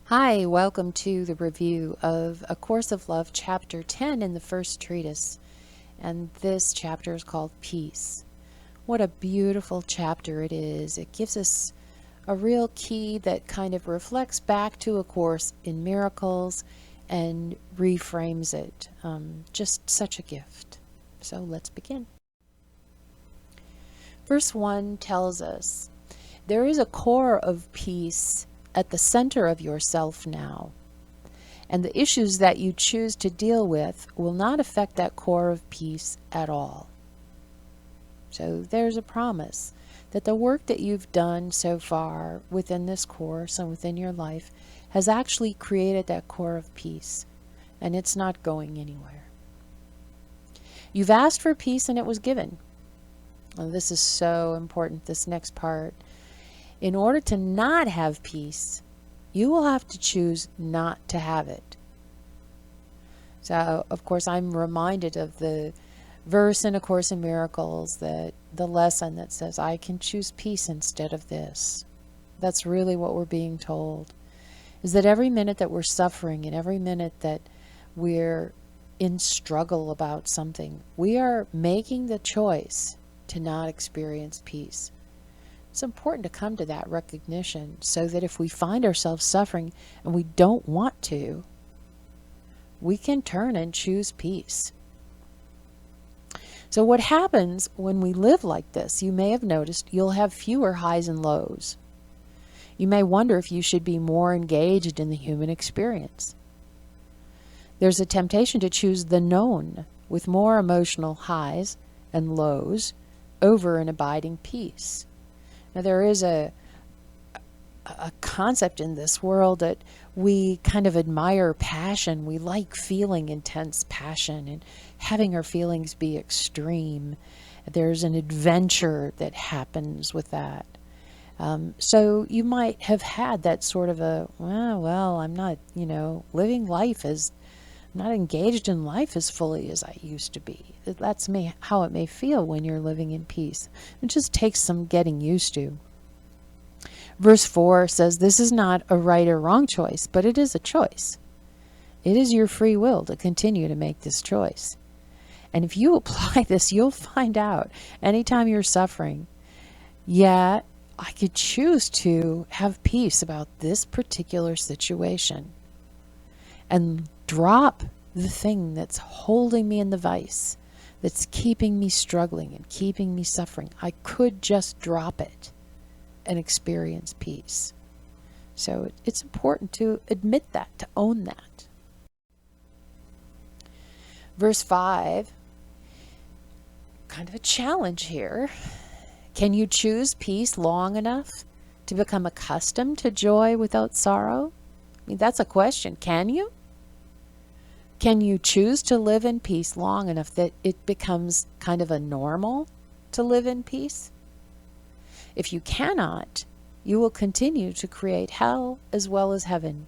Hi, welcome to the review of A Course of Love, Chapter 10 in the first treatise. And this chapter is called Peace. What a beautiful chapter it is. It gives us a real key that kind of reflects back to A Course in Miracles and reframes it. Just such a gift. So let's begin. Verse 1 tells us, there is a core of peace at the center of yourself now, and the issues that you choose to deal with will not affect that core of peace at all. So there's a promise that the work that you've done so far within this course and within your life has actually created that core of peace, and it's not going anywhere. You've asked for peace and it was given. Well, this is so important, this next part. In order to not have peace, you will have to choose not to have it. So, of course, I'm reminded of the verse in A Course in Miracles, that the lesson that says, I can choose peace instead of this. That's really what we're being told, is that every minute that we're suffering and every minute that we're in struggle about something, we are making the choice to not experience peace. It's important to come to that recognition so that if we find ourselves suffering and we don't want to, we can turn and choose peace. So what happens when we live like this, you may have noticed you'll have fewer highs and lows. You may wonder if you should be more engaged in the human experience. There's a temptation to choose the known with more emotional highs and lows over an abiding peace. Now, there is a concept in this world that we kind of admire passion. We like feeling intense passion and having our feelings be extreme. There's an adventure that happens with that. So you might have had that sort of I'm not, living life as, I'm not engaged in life as fully as I used to be. That's how it may feel when you're living in peace. It just takes some getting used to. Verse 4 says, this is not a right or wrong choice, but it is a choice. It is your free will to continue to make this choice. And if you apply this, you'll find out anytime you're suffering, I could choose to have peace about this particular situation and drop the thing that's holding me in the vice, that's keeping me struggling and keeping me suffering. I could just drop it and experience peace. So it's important to admit that, to own that. Verse 5, kind of a challenge here. Can you choose peace long enough to become accustomed to joy without sorrow? I mean, that's a question. Can you? Can you choose to live in peace long enough that it becomes kind of a normal to live in peace? If you cannot, you will continue to create hell as well as heaven,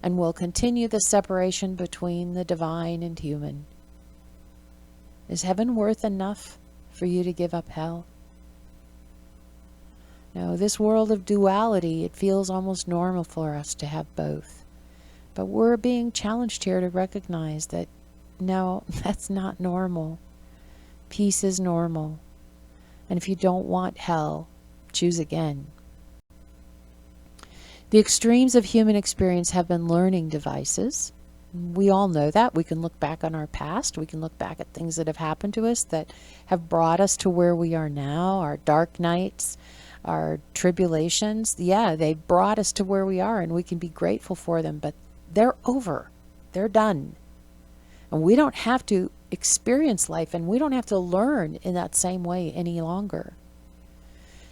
and will continue the separation between the divine and human. Is heaven worth enough for you to give up hell? No, this world of duality, it feels almost normal for us to have both. But we're being challenged here to recognize that, no, that's not normal. Peace is normal. And if you don't want hell, choose again. The extremes of human experience have been learning devices. We all know that. We can look back on our past. We can look back at things that have happened to us that have brought us to where we are now, our dark nights, our tribulations. Yeah, they brought us to where we are, and we can be grateful for them, but they're over. They're done. And we don't have to experience life, and we don't have to learn in that same way any longer.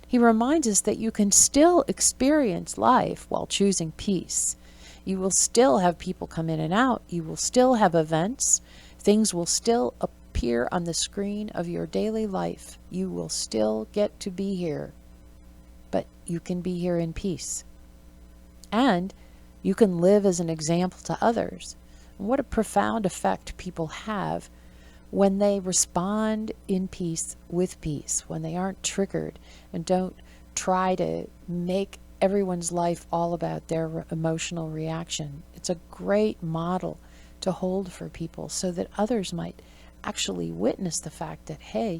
He reminds us that you can still experience life while choosing peace. You will still have people come in and out. You will still have events. Things will still appear on the screen of your daily life. You will still get to be here. But you can be here in peace. And you can live as an example to others. And what a profound effect people have when they respond in peace with peace, when they aren't triggered and don't try to make everyone's life all about their emotional reaction. It's a great model to hold for people so that others might actually witness the fact that, hey,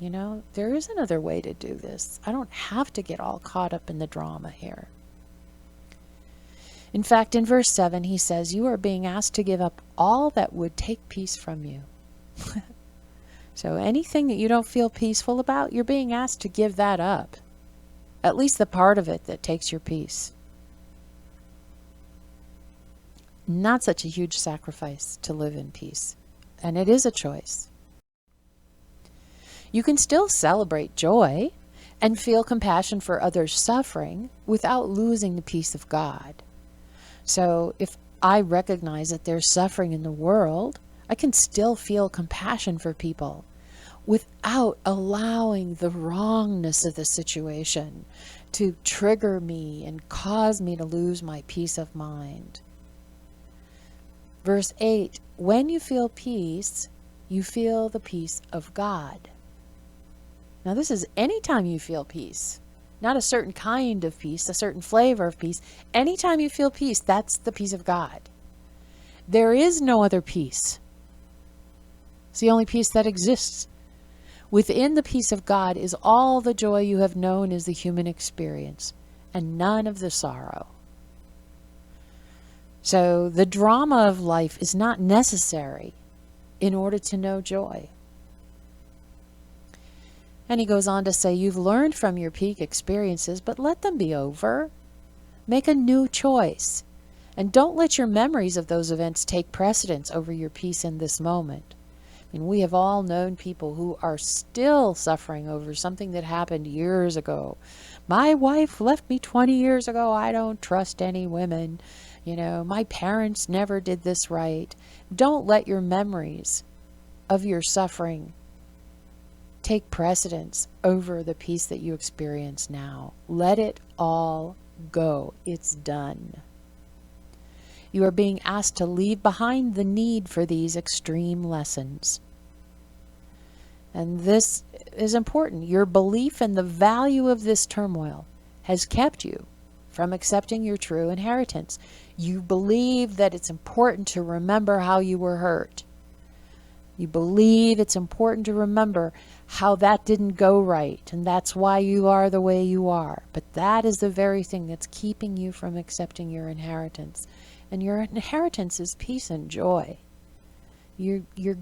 there is another way to do this. I don't have to get all caught up in the drama here. In fact, in verse 7, he says, you are being asked to give up all that would take peace from you. So anything that you don't feel peaceful about, you're being asked to give that up. At least the part of it that takes your peace. Not such a huge sacrifice to live in peace. And it is a choice. You can still celebrate joy and feel compassion for others' suffering without losing the peace of God. So if I recognize that there's suffering in the world, I can still feel compassion for people without allowing the wrongness of the situation to trigger me and cause me to lose my peace of mind. Verse 8, when you feel peace, you feel the peace of God. Now this is anytime you feel peace. Not a certain kind of peace, a certain flavor of peace. Anytime you feel peace, that's the peace of God. There is no other peace. It's the only peace that exists. Within the peace of God is all the joy you have known as the human experience, and none of the sorrow. So the drama of life is not necessary in order to know joy. And he goes on to say, you've learned from your peak experiences, but let them be over. Make a new choice. And don't let your memories of those events take precedence over your peace in this moment. I mean, we have all known people who are still suffering over something that happened years ago. My wife left me 20 years ago. I don't trust any women. My parents never did this right. Don't let your memories of your suffering take precedence over the peace that you experience now. Let it all go. It's done. You are being asked to leave behind the need for these extreme lessons. And this is important. Your belief in the value of this turmoil has kept you from accepting your true inheritance. You believe that it's important to remember how you were hurt. You believe it's important to remember how that didn't go right, and that's why you are the way you are. But that is the very thing that's keeping you from accepting your inheritance. And your inheritance is peace and joy. You're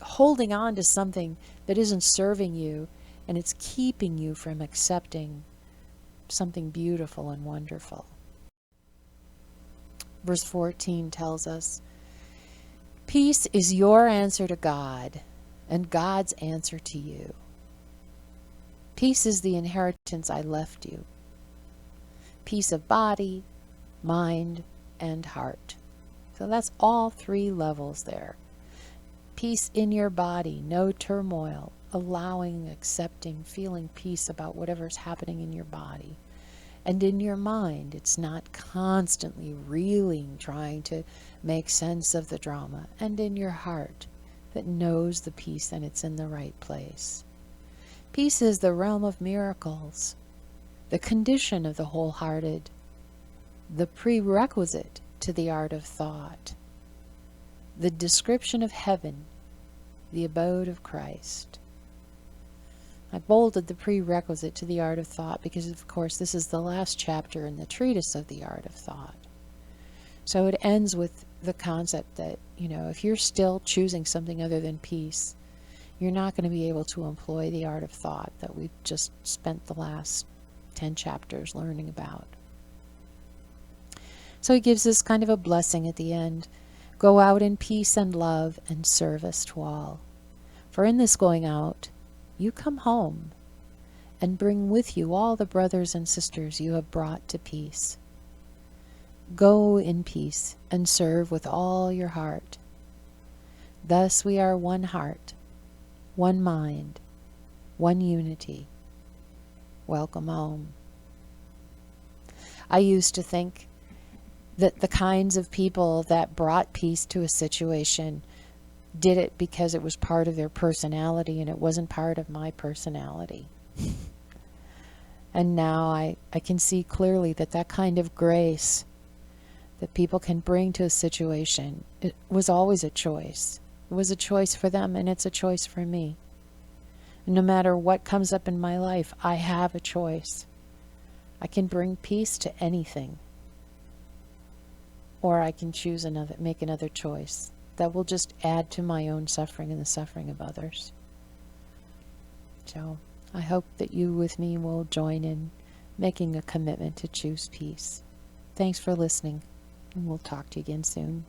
holding on to something that isn't serving you, and it's keeping you from accepting something beautiful and wonderful. Verse 14 tells us, peace is your answer to God and God's answer to you. Peace is the inheritance I left you. Peace of body, mind, and heart. So that's all three levels there. Peace in your body, no turmoil, allowing, accepting, feeling peace about whatever's happening in your body. And in your mind, it's not constantly reeling, trying to make sense of the drama. And in your heart, that knows the peace and it's in the right place. Peace is the realm of miracles, the condition of the wholehearted, the prerequisite to the art of thought, the description of heaven, the abode of Christ. I bolded the prerequisite to the art of thought because, of course, this is the last chapter in the Treatise of the art of thought. So it ends with the concept that, if you're still choosing something other than peace, you're not going to be able to employ the art of thought that we've just spent the last 10 chapters learning about. So he gives us kind of a blessing at the end. Go out in peace and love and service to all. For in this going out, you come home and bring with you all the brothers and sisters you have brought to peace. Go in peace and serve with all your heart. Thus we are one heart, one mind, one unity. Welcome home. I used to think that the kinds of people that brought peace to a situation did it because it was part of their personality and it wasn't part of my personality. And now I can see clearly that that kind of grace that people can bring to a situation, it was always a choice. It was a choice for them, and it's a choice for me. No matter what comes up in my life, I have a choice. I can bring peace to anything, or I can choose make another choice that will just add to my own suffering and the suffering of others. So I hope that you with me will join in making a commitment to choose peace. Thanks for listening, and we'll talk to you again soon.